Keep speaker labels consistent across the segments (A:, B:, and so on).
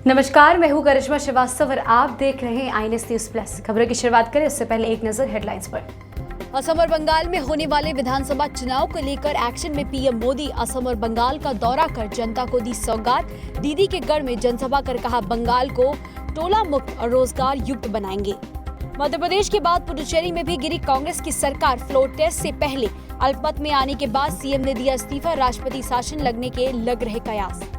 A: नमस्कार, मैं हूं करिश्मा श्रीवास्तव और आप देख रहे हैं INS न्यूज प्लस। खबरों की शुरुआत करें उससे पहले एक नजर हेडलाइंस पर।
B: असम और बंगाल में होने वाले विधानसभा चुनाव को लेकर एक्शन में पीएम मोदी असम और बंगाल का दौरा कर जनता को दी सौगात। दीदी के गढ़ में जनसभा कर कहा बंगाल को टोला मुक्त और रोजगार युक्त बनाएंगे। मध्य प्रदेश के बाद पुडुचेरी में भी गिरी कांग्रेस की सरकार। फ्लोर टेस्ट से पहले अल्पमत में आने के बाद सीएम ने दिया इस्तीफा। राष्ट्रपति शासन लगने के लग रहे कयास।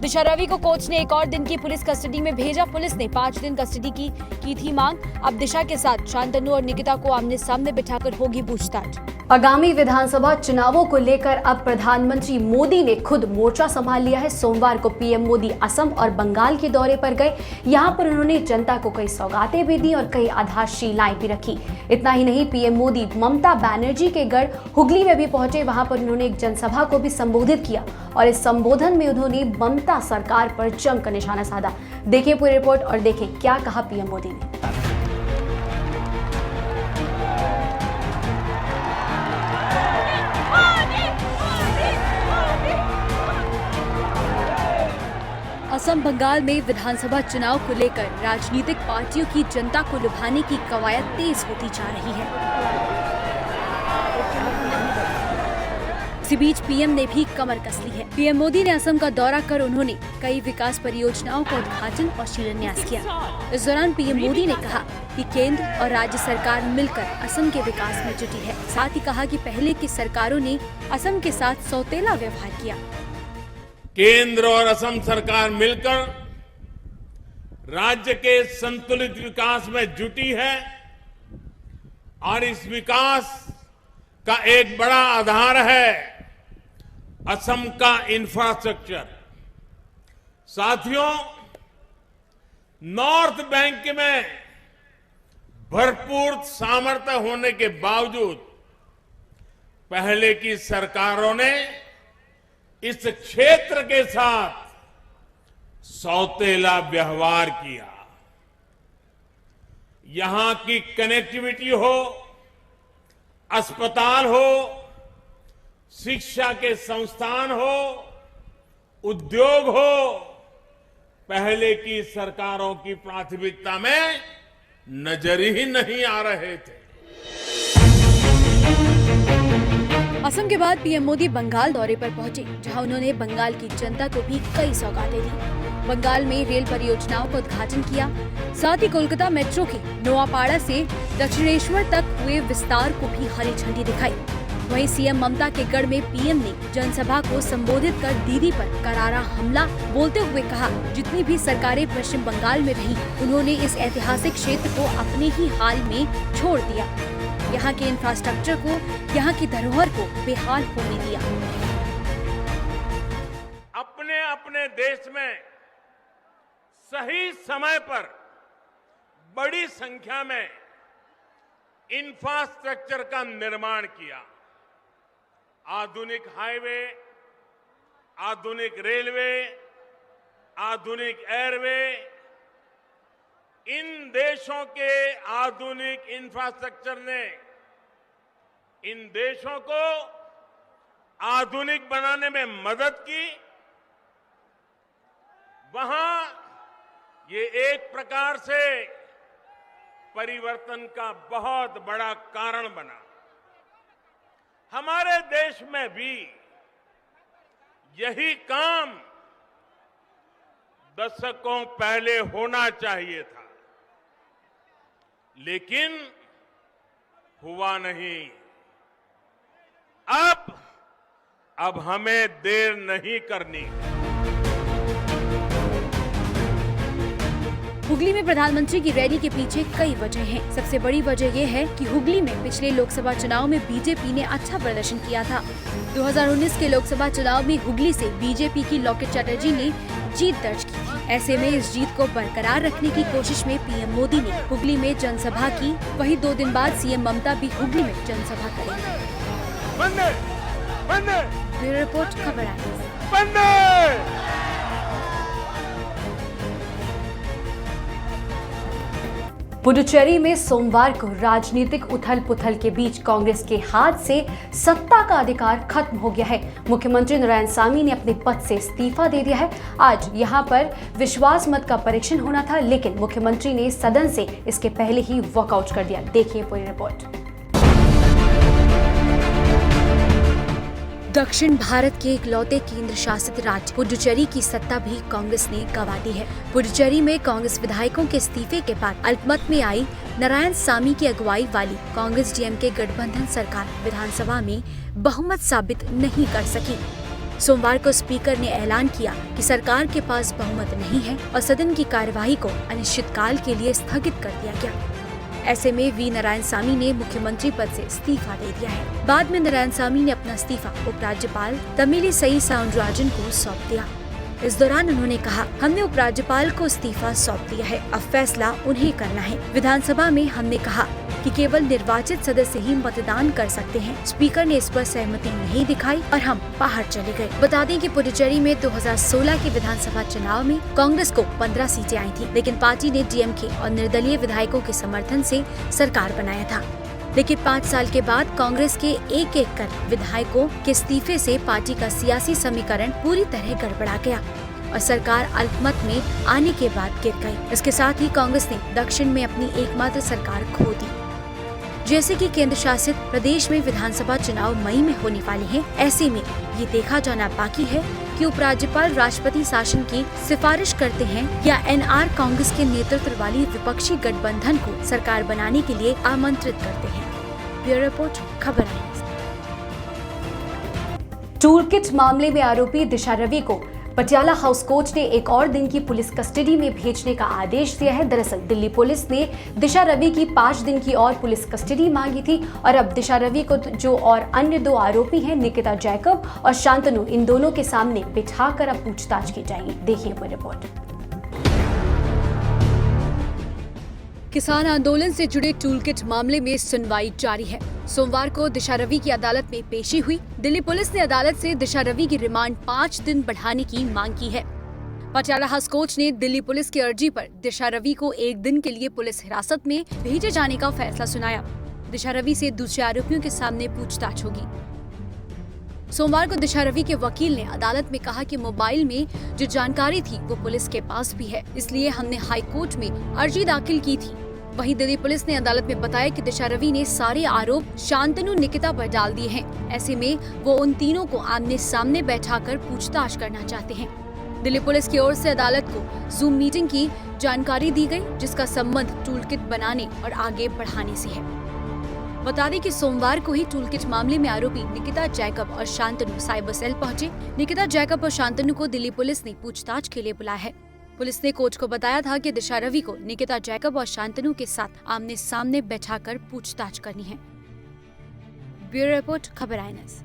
B: दिशा रवि को कोच ने एक और दिन की पुलिस कस्टडी में भेजा। पुलिस ने 5 दिन कस्टडी की थी मांग। अब दिशा के साथ शांतनु और निकिता को आमने सामने बिठाकर होगी पूछताछ।
A: आगामी विधानसभा चुनावों को लेकर अब प्रधानमंत्री मोदी ने खुद मोर्चा संभाल लिया है। सोमवार को पीएम मोदी असम और बंगाल के दौरे पर गए। यहां पर उन्होंने जनता को कई सौगातें भी दी और कई आधारशिलाएं भी रखी। इतना ही नहीं, पीएम मोदी ममता बनर्जी के गढ़ हुगली में भी पहुंचे। वहां पर उन्होंने एक जनसभा को भी संबोधित किया और इस संबोधन में उन्होंने ममता सरकार पर जमकर निशाना साधा। देखिए पूरी रिपोर्ट और देखें क्या कहा पीएम मोदी ने।
B: असम बंगाल में विधानसभा चुनाव को लेकर राजनीतिक पार्टियों की जनता को लुभाने की कवायद तेज होती जा रही है। इसी बीच पीएम ने भी कमर कस ली है। पीएम मोदी ने असम का दौरा कर उन्होंने कई विकास परियोजनाओं का उद्घाटन और शिलान्यास किया। इस दौरान पीएम मोदी ने कहा कि केंद्र और राज्य सरकार मिलकर असम के विकास में जुटी है। साथ ही कहा कि पहले की सरकारों ने असम के साथ सौतेला व्यवहार किया।
C: केंद्र और असम सरकार मिलकर राज्य के संतुलित विकास में जुटी है और इस विकास का एक बड़ा आधार है असम का इंफ्रास्ट्रक्चर। साथियों, नॉर्थ बैंक में भरपूर सामर्थ्य होने के बावजूद पहले की सरकारों ने इस क्षेत्र के साथ सौतेला व्यवहार किया। यहां की कनेक्टिविटी हो, अस्पताल हो, शिक्षा के संस्थान हो, उद्योग हो, पहले की सरकारों की प्राथमिकता में नजर ही नहीं आ रहे थे।
B: असम के बाद पीएम मोदी बंगाल दौरे पर पहुंचे, जहां उन्होंने बंगाल की जनता को भी कई सौगातें दी। बंगाल में रेल परियोजनाओं का उद्घाटन किया। साथ ही कोलकाता मेट्रो के नोआपाड़ा से दक्षिणेश्वर तक हुए विस्तार को भी हरी झंडी दिखाई। वहीं सीएम ममता के गढ़ में पीएम ने जनसभा को संबोधित कर दीदी पर करारा हमला बोलते हुए कहा, जितनी भी सरकारें पश्चिम बंगाल में रही, उन्होंने इस ऐतिहासिक क्षेत्र को अपने ही हाल में छोड़ दिया। यहाँ के इंफ्रास्ट्रक्चर को, यहाँ की धरोहर को बेहाल होने दिया।
C: अपने अपने देश में सही समय पर बड़ी संख्या में इंफ्रास्ट्रक्चर का निर्माण किया। आधुनिक हाईवे, आधुनिक रेलवे, आधुनिक एयरवे, इन देशों के आधुनिक इंफ्रास्ट्रक्चर ने इन देशों को आधुनिक बनाने में मदद की। वहां ये एक प्रकार से परिवर्तन का बहुत बड़ा कारण बना। हमारे देश में भी यही काम दशकों पहले होना चाहिए था, लेकिन हुआ नहीं। अब हमें देर नहीं करनी।
B: हुगली में प्रधानमंत्री की रैली के पीछे कई वजह हैं। सबसे बड़ी वजह यह है कि हुगली में पिछले लोकसभा चुनाव में बीजेपी ने अच्छा प्रदर्शन किया था। 2019 के लोकसभा चुनाव में हुगली से बीजेपी की लॉकेट चटर्जी ने जीत दर्ज की थी। ऐसे में इस जीत को बरकरार रखने की कोशिश में पीएम मोदी ने हुगली में जनसभा की। वहीं 2 दिन बाद सीएम ममता भी हुगली में जनसभा करेंगे। ब्यूरो रिपोर्ट, खबर
A: पुडुचेरी में सोमवार को राजनीतिक उथल पुथल के बीच कांग्रेस के हाथ से सत्ता का अधिकार खत्म हो गया है। मुख्यमंत्री नारायणसामी ने अपने पद से इस्तीफा दे दिया है। आज यहां पर विश्वास मत का परीक्षण होना था, लेकिन मुख्यमंत्री ने सदन से इसके पहले ही वॉकआउट कर दिया। देखिए पूरी रिपोर्ट।
B: दक्षिण भारत के इकलौते केंद्र शासित राज्य पुडुचेरी की सत्ता भी कांग्रेस ने गंवा दी है। पुडुचेरी में कांग्रेस विधायकों के इस्तीफे के बाद अल्पमत में आई नारायणसामी की अगुवाई वाली कांग्रेस डीएमके गठबंधन सरकार विधानसभा में बहुमत साबित नहीं कर सकी। सोमवार को स्पीकर ने ऐलान किया कि सरकार के पास बहुमत नहीं है और सदन की कार्यवाही को अनिश्चितकाल के लिए स्थगित कर दिया गया। ऐसे में वी नारायणसामी ने मुख्यमंत्री पद से इस्तीफा दे दिया है। बाद में नारायणसामी ने अपना इस्तीफा उपराज्यपाल तमिलिसई साउंडराजन को सौंप दिया। इस दौरान उन्होंने कहा, हमने उपराज्यपाल को इस्तीफा सौंप दिया है, अब फैसला उन्हें करना है। विधानसभा में हमने कहा कि केवल निर्वाचित सदस्य ही मतदान कर सकते हैं। स्पीकर ने इस पर सहमति नहीं दिखाई और हम बाहर चले गए। बता दें कि पुडुचेरी में 2016 के विधानसभा चुनाव में कांग्रेस को 15 सीटें आई थी, लेकिन पार्टी ने डीएमके और निर्दलीय विधायकों के समर्थन से सरकार बनाया था। लेकिन 5 साल के बाद कांग्रेस के एक कर विधायकों के इस्तीफे से पार्टी का सियासी समीकरण पूरी तरह गड़बड़ा गया और सरकार अल्पमत में आने के बाद गिर गई। इसके साथ ही कांग्रेस ने दक्षिण में अपनी एकमात्र सरकार खो दी। जैसे कि केंद्र शासित प्रदेश में विधानसभा चुनाव मई में होने वाले हैं, ऐसे में ये देखा जाना बाकी है कि उपराज्यपाल राष्ट्रपति शासन की सिफारिश करते हैं या एनआर कांग्रेस के नेतृत्व वाली विपक्षी गठबंधन को सरकार बनाने के लिए आमंत्रित करते हैं। ब्यूरो रिपोर्ट, खबर आई।
A: टूलकिट मामले में आरोपी दिशा रवि को पटियाला हाउस कोर्ट ने एक और दिन की पुलिस कस्टडी में भेजने का आदेश दिया है। दरअसल दिल्ली पुलिस ने दिशा रवि की 5 दिन की और पुलिस कस्टडी मांगी थी और अब दिशा रवि को जो और अन्य 2 आरोपी हैं निकिता जैकब और शांतनु, इन दोनों के सामने बिठाकर अब पूछताछ की जाएगी। देखिए वो रिपोर्ट।
B: किसान आंदोलन से जुड़े टूलकिट मामले में सुनवाई जारी है। सोमवार को दिशा रवि की अदालत में पेशी हुई। दिल्ली पुलिस ने अदालत से दिशा रवि की रिमांड 5 दिन बढ़ाने की मांग की है। पटियाला हाउस कोर्ट ने दिल्ली पुलिस की अर्जी पर दिशा रवि को 1 दिन के लिए पुलिस हिरासत में भेजे जाने का फैसला सुनाया। दिशा रवि से दूसरे आरोपियों के सामने पूछताछ होगी। सोमवार को दिशा रवि के वकील ने अदालत में कहा कि मोबाइल में जो जानकारी थी वो पुलिस के पास भी है, इसलिए हमने हाई कोर्ट में अर्जी दाखिल की थी। वहीं दिल्ली पुलिस ने अदालत में बताया कि दिशा रवि ने सारे आरोप शांतनु निकिता पर डाल दिए हैं। ऐसे में वो उन तीनों को आमने सामने बैठाकर पूछताछ करना चाहते हैं। दिल्ली पुलिस की ओर से अदालत को जूम मीटिंग की जानकारी दी गई, जिसका संबंध टूलकिट बनाने और आगे बढ़ाने से है। बता दें कि सोमवार को ही टूलकिट मामले में आरोपी निकिता जैकब और शांतनु साइबर सेल पहुंचे। निकिता जैकब और शांतनु को दिल्ली पुलिस ने पूछताछ के लिए बुलाया है। पुलिस ने कोर्ट को बताया था कि दिशा रवि को निकिता जैकब और शांतनु के साथ आमने सामने बैठाकर पूछताछ करनी है। ब्यूरो रिपोर्ट, खबर INS।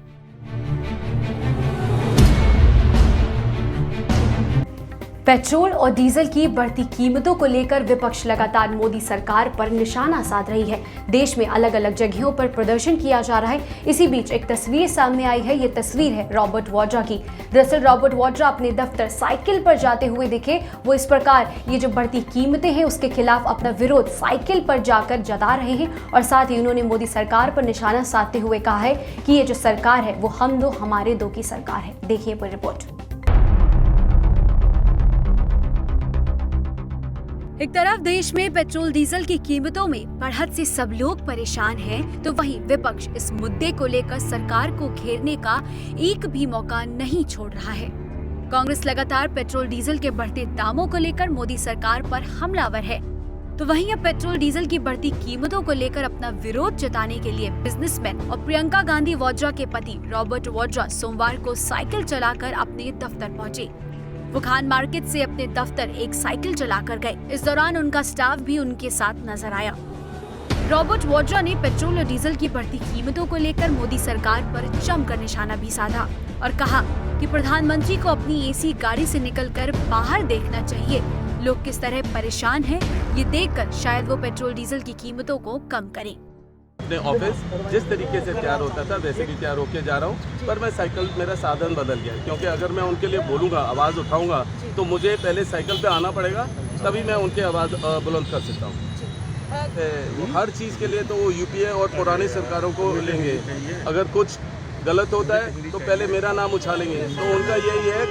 A: पेट्रोल और डीजल की बढ़ती कीमतों को लेकर विपक्ष लगातार मोदी सरकार पर निशाना साध रही है। देश में अलग अलग जगहों पर प्रदर्शन किया जा रहा है। इसी बीच एक तस्वीर सामने आई है। ये तस्वीर है रॉबर्ट वाड्रा की। दरअसल रॉबर्ट वाड्रा अपने दफ्तर साइकिल पर जाते हुए दिखे। वो इस प्रकार ये जो बढ़ती कीमतें हैं उसके खिलाफ अपना विरोध साइकिल पर जाकर जता रहे हैं और साथ ही उन्होंने मोदी सरकार पर निशाना साधते हुए कहा है कि ये जो सरकार है वो हम दो हमारे दो की सरकार है। देखिए पूरी रिपोर्ट।
B: एक तरफ देश में पेट्रोल डीजल की कीमतों में बढ़त से सब लोग परेशान हैं, तो वहीं विपक्ष इस मुद्दे को लेकर सरकार को घेरने का एक भी मौका नहीं छोड़ रहा है। कांग्रेस लगातार पेट्रोल डीजल के बढ़ते दामों को लेकर मोदी सरकार पर हमलावर है, तो वहीं अब पेट्रोल डीजल की बढ़ती कीमतों को लेकर अपना विरोध जताने के लिए बिजनेसमैन और प्रियंका गांधी वाड्रा के पति रॉबर्ट वाड्रा सोमवार को साइकिल चलाकर अपने दफ्तर पहुंचे। वो खान मार्केट से अपने दफ्तर एक साइकिल चलाकर गए। इस दौरान उनका स्टाफ भी उनके साथ नजर आया। रॉबर्ट वाड्रा ने पेट्रोल और डीजल की बढ़ती कीमतों को लेकर मोदी सरकार पर जमकर निशाना भी साधा और कहा कि प्रधानमंत्री को अपनी एसी गाड़ी से निकलकर बाहर देखना चाहिए। लोग किस तरह परेशान हैं, ये देखकर शायद वो पेट्रोल डीजल की कीमतों को कम करें।
D: अपने ऑफिस जिस तरीके से तैयार होता था वैसे भी तैयार होके जा रहा हूँ, पर मैं साइकिल मेरा साधन बदल गया, क्योंकि अगर मैं उनके लिए बोलूँगा, आवाज़ उठाऊँगा तो मुझे पहले साइकिल पे आना पड़ेगा, तभी मैं उनकी आवाज़ बुलंद कर सकता हूँ। हर चीज़ के लिए तो वो यूपीए और पुरानी सरकारों को लेंगे। अगर कुछ गलत होता है तो पहले मेरा नाम उछालेंगे। तो उनका यही है,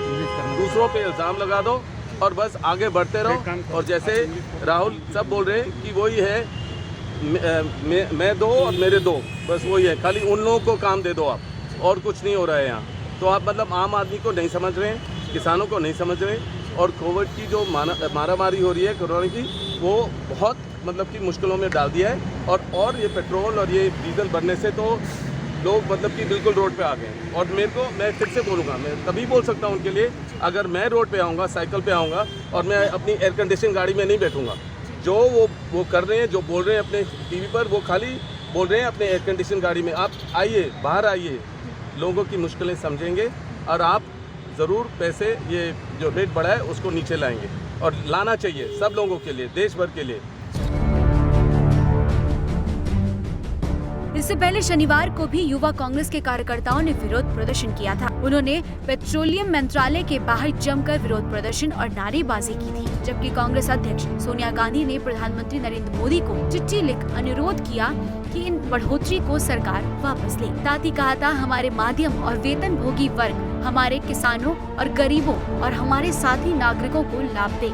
D: दूसरों पे इल्ज़ाम लगा दो और बस आगे बढ़ते रहो। और जैसे राहुल सब बोल रहे हैं कि वही है, मैं दो और मेरे दो, बस वही है। खाली उन लोगों को काम दे दो आप, और कुछ नहीं हो रहा है यहाँ। तो आप मतलब आम आदमी को नहीं समझ रहे हैं, किसानों को नहीं समझ रहे हैं। और कोविड की जो मारामारी हो रही है कोरोना की, वो बहुत मतलब कि मुश्किलों में डाल दिया है। और ये पेट्रोल और ये डीजल बढ़ने से तो लोग मतलब कि बिल्कुल रोड पे आ गए। और मैं फिर से बोलूँगा, मैं तभी बोल सकता हूँ उनके लिए, अगर मैं रोड पे आऊँगा, साइकिल पे आऊँगा और मैं अपनी एयर कंडीशन गाड़ी में नहीं बैठूँगा। जो वो कर रहे हैं, जो बोल रहे हैं अपने टीवी पर, वो खाली बोल रहे हैं अपने एयर कंडीशन गाड़ी में। आप आइए, बाहर आइए, लोगों की मुश्किलें समझेंगे और आप ज़रूर पैसे, ये जो रेट बढ़ा है उसको नीचे लाएंगे। और लाना चाहिए सब लोगों के लिए, देश भर के लिए।
B: इससे पहले शनिवार को भी युवा कांग्रेस के कार्यकर्ताओं ने विरोध प्रदर्शन किया था। उन्होंने पेट्रोलियम मंत्रालय के बाहर जमकर विरोध प्रदर्शन और नारेबाजी की थी। जबकि कांग्रेस अध्यक्ष सोनिया गांधी ने प्रधानमंत्री नरेंद्र मोदी को चिट्ठी लिख अनुरोध किया कि इन बढ़ोतरी को सरकार वापस ले। साथ ही कहा था, हमारे माध्यम और वेतन भोगी वर्ग, हमारे किसानों और गरीबों और हमारे साथी नागरिकों को लाभ दे।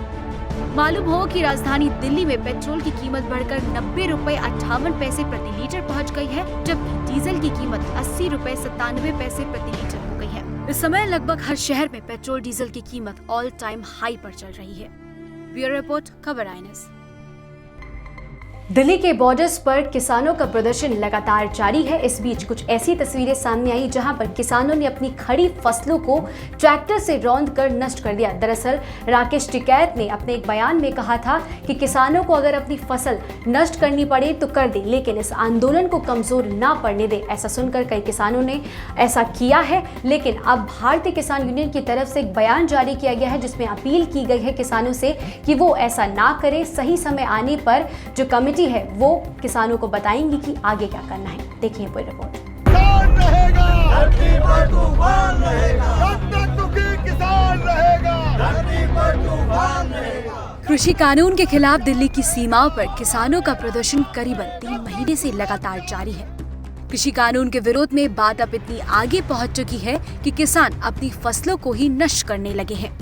B: मालूम हो कि राजधानी दिल्ली में पेट्रोल की कीमत बढ़कर 90 रुपए 58 पैसे प्रति लीटर पहुंच गई है, जबकि डीजल की कीमत 80 रुपए 97 पैसे प्रति लीटर हो गई है। इस समय लगभग हर शहर में पेट्रोल डीजल की कीमत ऑल टाइम हाई पर चल रही है। ब्यूरो रिपोर्ट, खबर INS।
A: दिल्ली के बॉर्डर्स पर किसानों का प्रदर्शन लगातार जारी है। इस बीच कुछ ऐसी तस्वीरें सामने आई जहां पर किसानों ने अपनी खड़ी फसलों को ट्रैक्टर से रौंद कर नष्ट कर दिया। दरअसल राकेश टिकैत ने अपने एक बयान में कहा था कि किसानों को अगर अपनी फसल नष्ट करनी पड़े तो कर दे, लेकिन इस आंदोलन को कमजोर ना पड़ने दे। ऐसा सुनकर कई किसानों ने ऐसा किया है, लेकिन अब भारतीय किसान यूनियन की तरफ से एक बयान जारी किया गया है जिसमें अपील की गई है किसानों से कि वो ऐसा ना करें। सही समय आने पर जो कमेटी है वो किसानों को बताएंगी कि आगे क्या करना है। देखिए पूरी रिपोर्ट।
E: किसान रहेगा, धरती पर तूफान रहेगा, जब तक दुखी किसान रहेगा, धरती पर तूफान रहेगा।
B: कृषि कानून के खिलाफ दिल्ली की सीमाओं पर किसानों का प्रदर्शन करीबन 3 महीने से लगातार जारी है। कृषि कानून के विरोध में बात अब इतनी आगे पहुंच चुकी है कि किसान अपनी फसलों को ही नष्ट करने लगे हैं।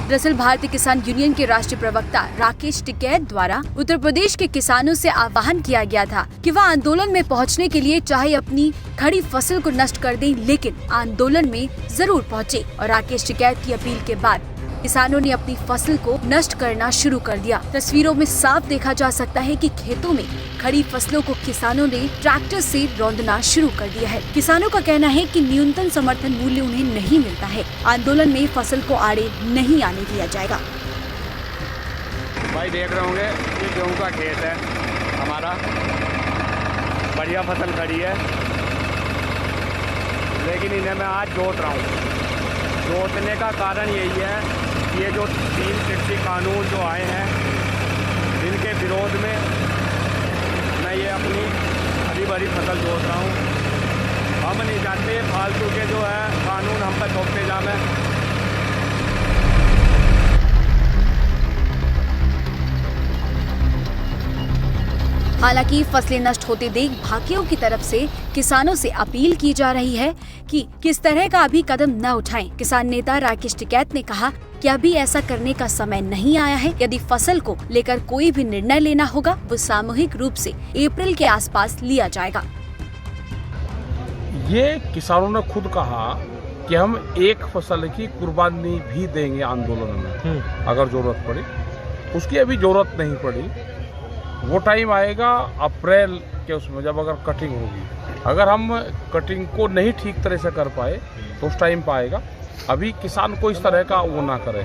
B: दरअसल भारतीय किसान यूनियन के राष्ट्रीय प्रवक्ता राकेश टिकैत द्वारा उत्तर प्रदेश के किसानों से आह्वान किया गया था कि वह आंदोलन में पहुंचने के लिए चाहे अपनी खड़ी फसल को नष्ट कर दें, लेकिन आंदोलन में जरूर पहुंचे। और राकेश टिकैत की अपील के बाद किसानों ने अपनी फसल को नष्ट करना शुरू कर दिया। तस्वीरों में साफ देखा जा सकता है कि खेतों में खड़ी फसलों को किसानों ने ट्रैक्टर से रौंदना शुरू कर दिया है। किसानों का कहना है कि न्यूनतम समर्थन मूल्य उन्हें नहीं मिलता है। आंदोलन में फसल को आड़े नहीं आने दिया जाएगा।
F: भाई देख रहे होंगे, ये गेहूँ का खेत है हमारा, बढ़िया फसल खड़ी है, लेकिन इन्हें मैं आज जोत रहा हूँ। जोतने का कारण यही है कि ये जो 3 कृषि कानून जो आए हैं, इनके विरोध में मैं ये अपनी हरी भरी फसल जोत रहा हूँ। हम नहीं चाहते फालतू के जो है कानून हम पर थोपते जाए।
B: हालांकि फसलें नष्ट होते देख भाकियों की तरफ से किसानों से अपील की जा रही है कि किस तरह का अभी कदम न उठाएं। किसान नेता राकेश टिकैत ने कहा कि अभी ऐसा करने का समय नहीं आया है। यदि फसल को लेकर कोई भी निर्णय लेना होगा, वो सामूहिक रूप से अप्रैल के आसपास लिया जाएगा।
G: ये किसानों ने खुद कहा कि हम एक फसल की कुर्बानी भी देंगे आंदोलन में, अगर जरूरत पड़ी। उसकी अभी जरूरत नहीं पड़ी, वो टाइम आएगा अप्रैल के उसमें, जब अगर कटिंग होगी। अगर हम कटिंग को नहीं ठीक तरह से कर पाए तो उस टाइम पर आएगा। अभी किसान को इस तरह का वो ना करे,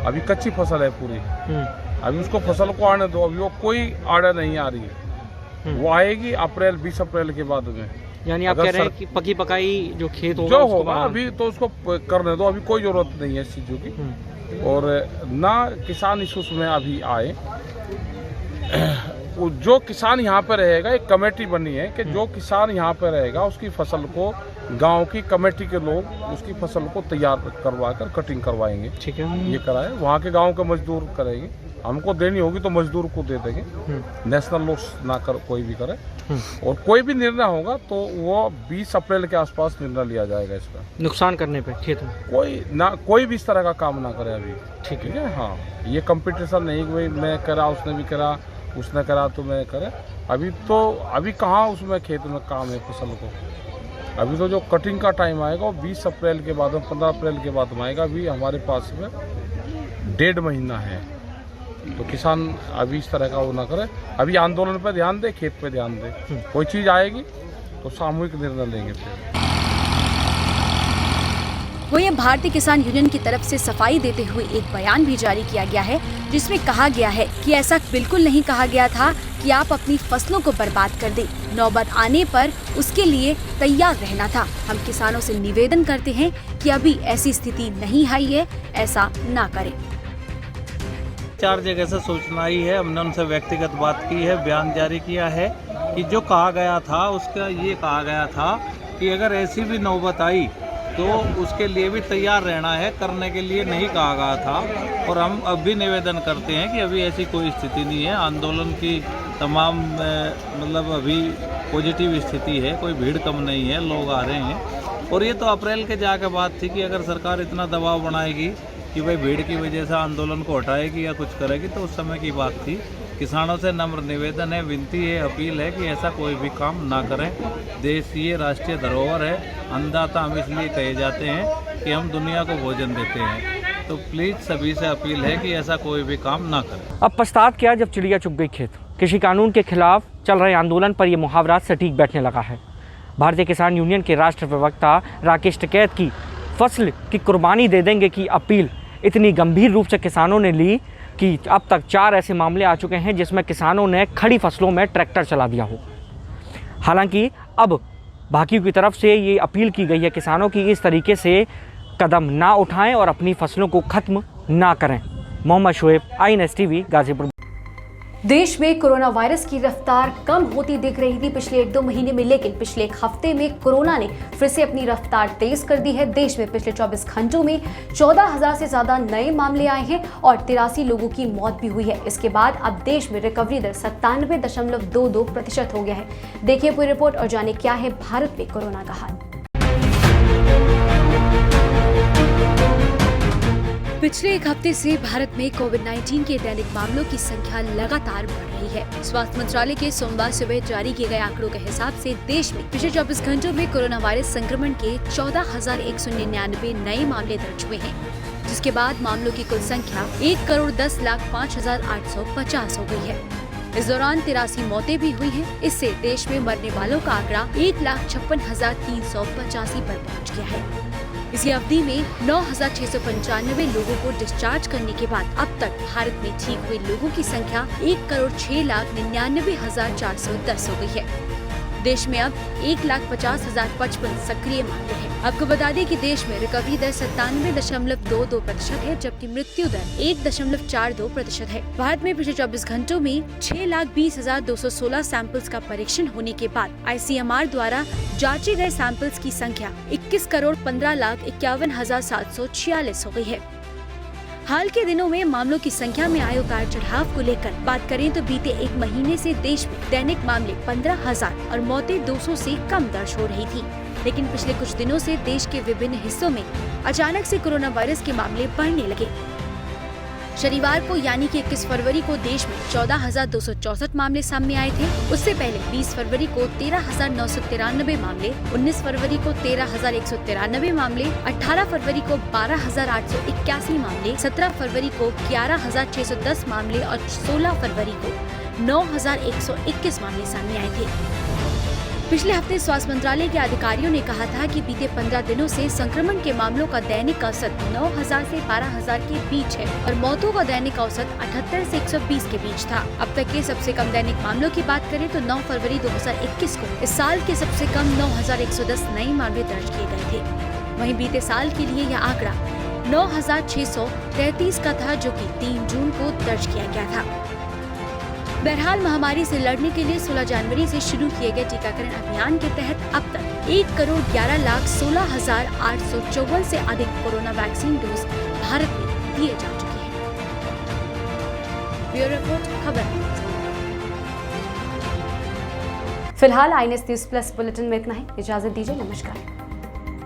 G: अभी कच्ची फसल है पूरी, अभी उसको फसल को आने दो। अभी वो कोई आड़े नहीं आ रही है, वो आएगी अप्रैल, 20 अप्रैल के बाद में।
H: यानी आप कह रहे हैं कि पकी पकाई जो खेत होगा,
G: जो होगा अभी तो उसको करने दो, अभी कोई जरूरत नहीं है इस चीज़ों की। और ना किसान इस उसमें अभी आए। जो किसान यहाँ पे रहेगा, एक कमेटी बनी है कि जो किसान यहाँ पे रहेगा उसकी फसल को गांव की कमेटी के लोग उसकी फसल को तैयार करवा कर कटिंग करवाएंगे।
H: ठीक है,
G: ये कराए, वहाँ के गांव के मजदूर करेंगे। हमको देनी होगी तो मजदूर को दे देंगे। नेशनल लॉस ना कर कोई भी करे, और कोई भी निर्णय होगा तो वो 20 अप्रैल के आसपास निर्णय लिया जाएगा इसका।
H: नुकसान करने पे खेत में
G: कोई भी इस तरह का काम ना करे अभी। ठीक है, हाँ, ये कंपटीशन नहीं कि भाई मैं करा उसने भी करा, उसने करा तो मैं करे। अभी कहाँ उसमें खेत में काम है फसल को। अभी तो जो कटिंग का टाइम आएगा वो 20 अप्रैल के बाद, 15 अप्रैल के बाद में आएगा। अभी हमारे पास में 1.5 महीना है, तो किसान अभी इस तरह का वो ना करे। अभी आंदोलन पे ध्यान दे, खेत पे ध्यान दे। कोई चीज़ आएगी तो सामूहिक निर्णय लेंगे फिर।
B: वहीं भारतीय किसान यूनियन की तरफ से सफाई देते हुए एक बयान भी जारी किया गया है, जिसमें कहा गया है कि ऐसा बिल्कुल नहीं कहा गया था कि आप अपनी फसलों को बर्बाद कर दें। नौबत आने पर उसके लिए तैयार रहना था। हम किसानों से निवेदन करते हैं कि अभी ऐसी स्थिति नहीं आई है, ऐसा ना करें।
I: 4 जगह से सूचना आई है, हमने उनसे व्यक्तिगत बात की है, बयान जारी किया है कि जो कहा गया था उसका ये कहा गया था कि अगर ऐसी भी नौबत आई तो उसके लिए भी तैयार रहना है, करने के लिए नहीं कहा गया था। और हम अब भी निवेदन करते हैं कि अभी ऐसी कोई स्थिति नहीं है। आंदोलन की तमाम मतलब अभी पॉजिटिव स्थिति है, कोई भीड़ कम नहीं है, लोग आ रहे हैं। और ये तो अप्रैल के जाके बात थी कि अगर सरकार इतना दबाव बनाएगी कि भाई भीड़ की वजह से आंदोलन को हटाएगी या कुछ करेगी, तो उस समय की बात थी। किसानों से नम्र निवेदन है, विनती है, अपील है कि ऐसा कोई भी काम ना करें। देश ये राष्ट्रीय धरोहर है। अन्नदाता हम इसलिए कहे जाते हैं कि हम दुनिया को भोजन देते हैं। तो प्लीज़ सभी से अपील है कि ऐसा कोई भी काम ना करें।
H: अब पछतात किया जब चिड़िया चुग गई खेत। कृषि कानून के खिलाफ चल रहे आंदोलन पर यह मुहावरा सटीक बैठने लगा है। भारतीय किसान यूनियन के राष्ट्रीय प्रवक्ता राकेश टिकैत की फसल की कुर्बानी दे देंगे की अपील इतनी गंभीर रूप से किसानों ने ली कि अब तक 4 ऐसे मामले आ चुके हैं जिसमें किसानों ने खड़ी फसलों में ट्रैक्टर चला दिया हो। हालांकि अब बाकी की तरफ से ये अपील की गई है किसानों की इस तरीके से कदम ना उठाएं और अपनी फसलों को खत्म ना करें। Mohammad Shoaib, INS TV, Ghazipur.
A: देश में कोरोना वायरस की रफ्तार कम होती दिख रही थी पिछले 1-2 महीने में, लेकिन पिछले 1 हफ्ते में कोरोना ने फिर से अपनी रफ्तार तेज कर दी है। देश में पिछले 24 घंटों में 14,000 से ज्यादा नए मामले आए हैं और 83 लोगों की मौत भी हुई है। इसके बाद अब देश में रिकवरी दर 97.22% हो गया है। देखिए पूरी रिपोर्ट और जाने क्या है भारत में कोरोना का हाल।
B: पिछले 1 हफ्ते से भारत में कोविड-19 के दैनिक मामलों की संख्या लगातार बढ़ रही है। स्वास्थ्य मंत्रालय के सोमवार सुबह जारी किए गए आंकड़ों के हिसाब से देश में पिछले 24 घंटों में कोरोना वायरस संक्रमण के 14,199 नए मामले दर्ज हुए हैं, जिसके बाद मामलों की कुल संख्या 1,10,05,850 हो गई है। इस दौरान 83 मौतें भी हुई हैं। इससे देश में मरने वालों का आंकड़ा 1,56,385 पर पहुँच गया है। इसी अवधि में 9,695 लोगों को डिस्चार्ज करने के बाद अब तक भारत में ठीक हुए लोगों की संख्या 1,06,99,410 हो गई है। देश में अब 1,50,055 सक्रिय मामले हैं। आपको बता दें कि देश में रिकवरी दर 97.22% है, जबकि मृत्यु दर 1.42% है। भारत में पिछले 24 घंटों में 6,20,216 सैंपल्स का परीक्षण होने के बाद ICMR द्वारा जांचे गए सैंपल्स की संख्या 21,15,51,746 हो गई है। हाल के दिनों में मामलों की संख्या में आए उतार चढ़ाव को लेकर बात करें तो बीते 1 महीने से देश में दैनिक मामले 15,000 और मौतें 200 से कम दर्ज हो रही थी। लेकिन पिछले कुछ दिनों से देश के विभिन्न हिस्सों में अचानक से कोरोना वायरस के मामले बढ़ने लगे। शनिवार को यानी कि 21 फरवरी को देश में 14,264 मामले सामने आए थे। उससे पहले 20 फरवरी को 13,993 मामले, 19 फरवरी को 13,193 मामले, 18 फरवरी को 12,881 मामले, 17 फरवरी को 11,610 मामले और 16 फरवरी को 9,121 मामले सामने आए थे। पिछले हफ्ते स्वास्थ्य मंत्रालय के अधिकारियों ने कहा था कि बीते 15 दिनों से संक्रमण के मामलों का दैनिक औसत 9,000 से 12,000 के बीच है और मौतों का दैनिक औसत 78 से 120 के बीच था। अब तक के सबसे कम दैनिक मामलों की बात करें तो 9 फरवरी 2021 को इस साल के सबसे कम 9,110 नए मामले दर्ज किए गए थे। वहीं बीते साल के लिए यह आंकड़ा 9,633 का था, जो कि 3 जून को दर्ज किया गया था। बहरहाल महामारी से लड़ने के लिए 16 जनवरी से शुरू किए गए टीकाकरण अभियान के तहत अब तक 1,11,16,854 से अधिक कोरोना वैक्सीन डोज भारत में दिए जा चुके हैं। ब्यूरो रिपोर्ट खबर।
A: फिलहाल INS News Plus बुलेटिन में इतना ही। इजाजत दीजिए, नमस्कार।